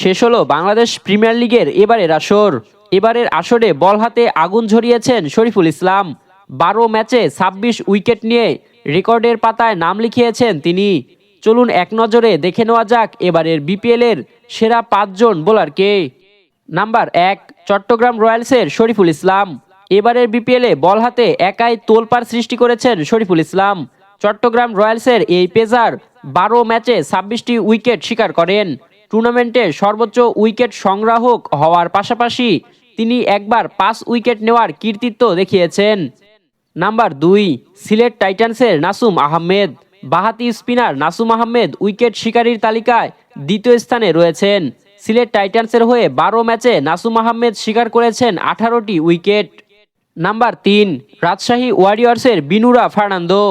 শেষ হলো বাংলাদেশ প্রিমিয়ার লিগের এবারের আসর। এবারের আসরে বল হাতে আগুন ঝরিয়েছেন শরীফুল ইসলাম। 12 ম্যাচে 26 উইকেট নিয়ে রেকর্ডের পাতায় নাম লিখিয়েছেন তিনি। চলুন এক নজরে দেখে নেওয়া যাক এবারের বিপিএলের সেরা 5 জন বোলারকে। নাম্বার 1, চট্টগ্রাম রয়্যালসের শরীফুল ইসলাম। এবারের বিপিএলে বল হাতে একাই তোলপাড় সৃষ্টি করেছেন শরীফুল ইসলাম। চট্টগ্রাম রয়্যালসের এই পেসার 12 ম্যাচে 26টি উইকেট শিকার করেন। টুর্নামেন্টে সর্বোচ্চ উইকেট সংগ্রাহক হওয়ার পাশাপাশি তিনি একবার 5 উইকেট নেওয়ার কৃতিত্ব দেখিয়েছেন। নাম্বার 2, সিলেট টাইটান্সের নাসুম আহমেদ। বাঁহাতি স্পিনার নাসুম আহমেদ উইকেট শিকারীর তালিকায় দ্বিতীয় স্থানে রয়েছেন। সিলেট টাইটান্সের হয়ে 12 ম্যাচে নাসুম আহমেদ শিকার করেছেন 18টি উইকেট। নাম্বার 3, রাজশাহী ওয়ারিয়র্সের বিনুরা ফার্নান্দো।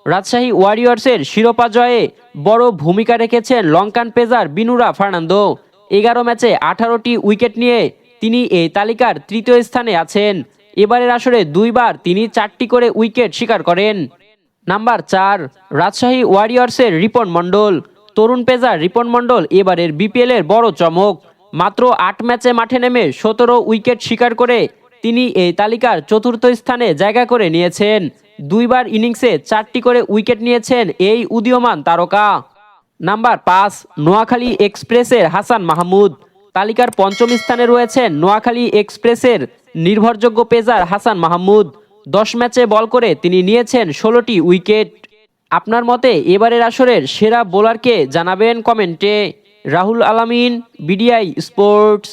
রাজশাহী ওয়ারিয়র্সের শিরোপা জয়ে বড় ভূমিকা রেখেছেন লঙ্কান পেসার বিনুরা ফার্নান্দো। 11 ম্যাচে 18টি উইকেট নিয়ে তিনি এই তালিকার তৃতীয় স্থানে আছেন। এবারের আসরে 2 বার তিনি 4টি করে উইকেট শিকার করেন। নাম্বার 4, রাজশাহী ওয়ারিয়র্সের রিপন মণ্ডল। তরুণ পেসার রিপন মণ্ডল এবারের বিপিএলের বড় চমক। মাত্র 8 ম্যাচে মাঠে নেমে 17 উইকেট শিকার করে তিনি এই তালিকার চতুর্থ স্থানে জায়গা করে নিয়েছেন। 2 বার ইনিংসে 4টি করে উইকেট নিয়েছেন এই উদীয়মান তারকা। নাম্বার 5, নোয়াখালী এক্সপ্রেসের হাসান মাহমুদ। তালিকার 5ম স্থানে রয়েছেন নোয়াখালী এক্সপ্রেসের নির্ভরযোগ্য পেসার হাসান মাহমুদ। 10 ম্যাচে বল করে তিনি নিয়েছেন 16টি উইকেট। আপনার মতে এবারের আসরের সেরা বোলারকে জানাবেন কমেন্টে। রাহুল আলামিন, বিডিআই স্পোর্টস।